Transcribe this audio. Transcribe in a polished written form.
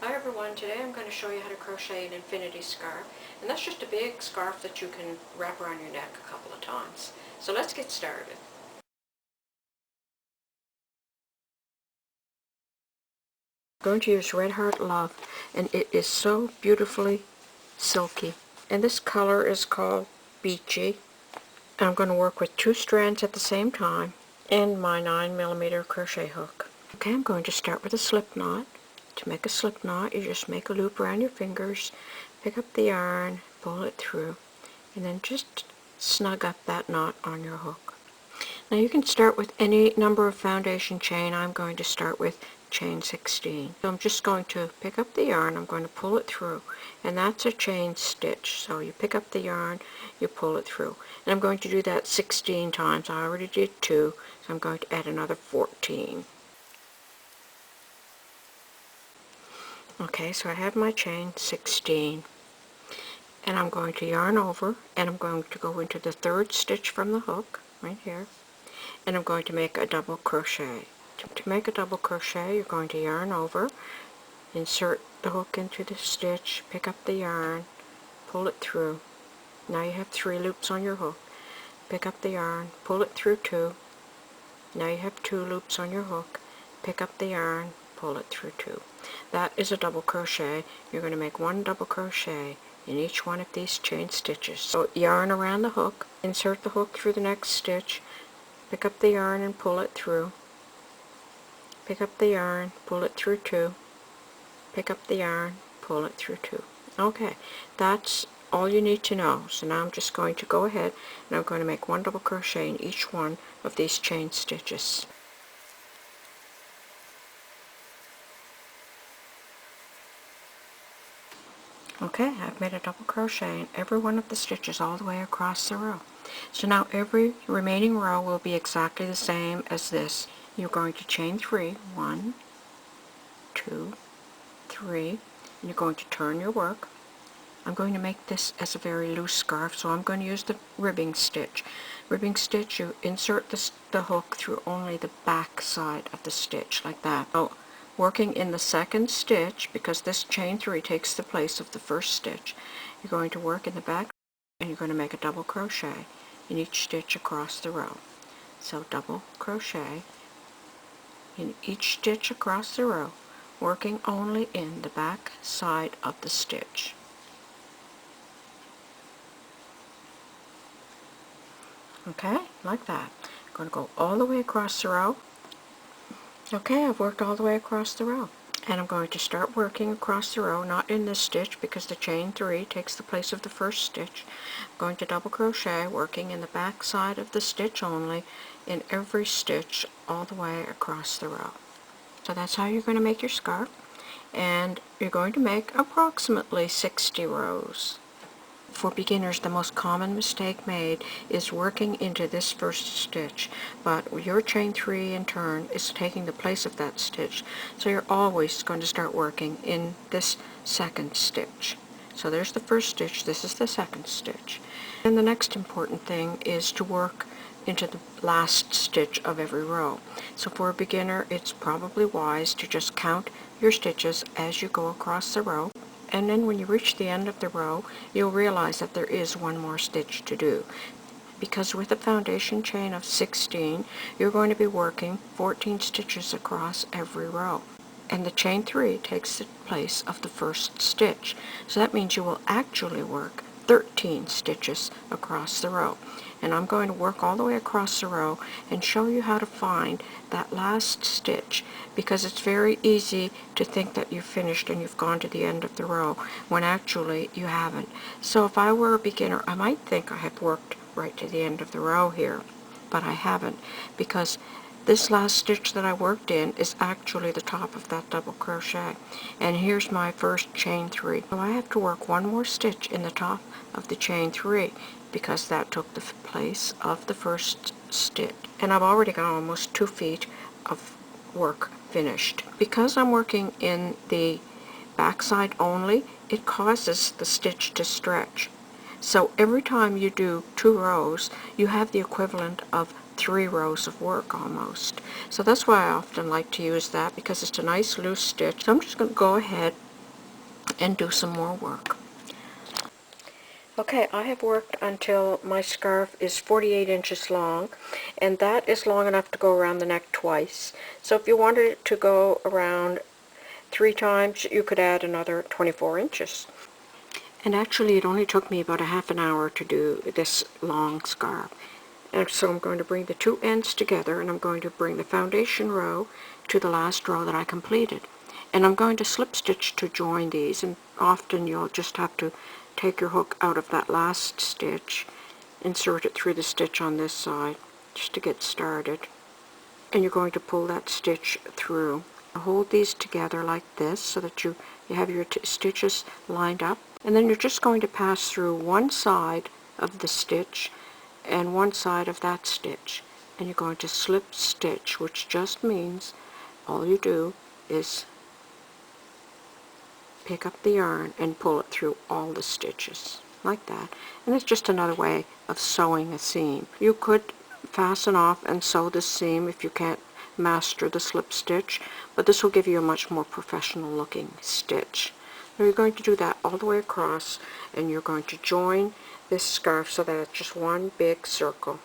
Hi everyone, today I'm going to show you how to crochet an infinity scarf, and that's just a big scarf that you can wrap around your neck a couple of times. So let's get started. I'm going to use Red Heart Love, and it is so beautifully silky. And this color is called Beachy. And I'm going to work with 2 strands at the same time and my 9mm crochet hook. Okay, I'm going to start with a slip knot. To make a slip knot, you just make a loop around your fingers, pick up the yarn, pull it through, and then just snug up that knot on your hook. Now you can start with any number of foundation chain. I'm going to start with chain 16. So I'm just going to pick up the yarn, I'm going to pull it through, and that's a chain stitch. So you pick up the yarn, you pull it through. And I'm going to do that 16 times. I already did 2, so I'm going to add another 14. Okay, so I have my chain 16, and I'm going to yarn over, and I'm going to go into the 3rd stitch from the hook, right here, and I'm going to make a double crochet. To make a double crochet, you're going to yarn over, insert the hook into the stitch, pick up the yarn, pull it through. Now you have 3 loops on your hook. Pick up the yarn, pull it through 2. Now you have 2 loops on your hook. Pick up the yarn, pull it through 2. That is a double crochet. You're going to make 1 double crochet in each one of these chain stitches. So yarn around the hook, insert the hook through the next stitch, pick up the yarn and pull it through. Pick up the yarn, pull it through 2. Pick up the yarn, pull it through 2. Okay, that's all you need to know. So now I'm just going to go ahead and I'm going to make 1 double crochet in each one of these chain stitches. Okay, I've made a double crochet in every one of the stitches all the way across the row. So now every remaining row will be exactly the same as this. You're going to chain 3, 1, 2, 3, and you're going to turn your work. I'm going to make this as a very loose scarf, so I'm going to use the ribbing stitch. Ribbing stitch, you insert the hook through only the back side of the stitch, like that. So, working in the 2nd stitch, because this chain 3 takes the place of the 1st stitch, you're going to work in the back and you're going to make a double crochet in each stitch across the row. So double crochet in each stitch across the row, working only in the back side of the stitch. Okay, like that. I'm going to go all the way across the row. Okay, I've worked all the way across the row. And I'm going to start working across the row, not in this stitch because the chain 3 takes the place of the 1st stitch. I'm going to double crochet, working in the back side of the stitch only, in every stitch all the way across the row. So that's how you're going to make your scarf. And you're going to make approximately 60 rows. For beginners, the most common mistake made is working into this 1st stitch, but your chain 3 in turn is taking the place of that stitch, so you're always going to start working in this 2nd stitch. So there's the 1st stitch, this is the 2nd stitch. And the next important thing is to work into the last stitch of every row. So for a beginner, it's probably wise to just count your stitches as you go across the row. And then when you reach the end of the row, you'll realize that there is 1 more stitch to do. Because with a foundation chain of 16, you're going to be working 14 stitches across every row. And the chain 3 takes the place of the 1st stitch. So that means you will actually work 13 stitches across the row. And I'm going to work all the way across the row and show you how to find that last stitch, because it's very easy to think that you've finished and you've gone to the end of the row when actually you haven't. So if I were a beginner, I might think I have worked right to the end of the row here, but I haven't, because this last stitch that I worked in is actually the top of that double crochet. And here's my 1st chain 3. So I have to work 1 more stitch in the top of the chain 3 because that took the place of the 1st stitch. And I've already got almost 2 feet of work finished. Because I'm working in the back side only, it causes the stitch to stretch. So every time you do 2 rows, you have the equivalent of 3 rows of work almost. So that's why I often like to use that, because it's a nice loose stitch. So I'm just going to go ahead and do some more work. Okay, I have worked until my scarf is 48 inches long, and that is long enough to go around the neck twice. So if you wanted it to go around 3 times, you could add another 24 inches. And actually it only took me about a half an hour to do this long scarf. And so I'm going to bring the two ends together, and I'm going to bring the foundation row to the last row that I completed. And I'm going to slip stitch to join these, and often you'll just have to take your hook out of that last stitch, insert it through the stitch on this side just to get started, and you're going to pull that stitch through. Hold these together like this so that you have your stitches lined up, and then you're just going to pass through one side of the stitch and one side of that stitch, and you're going to slip stitch, which just means all you do is pick up the yarn and pull it through all the stitches like that. And it's just another way of sewing a seam. You could fasten off and sew the seam if you can't master the slip stitch, but this will give you a much more professional looking stitch. Now you're going to do that all the way across, and you're going to join this scarf so that it's just one big circle.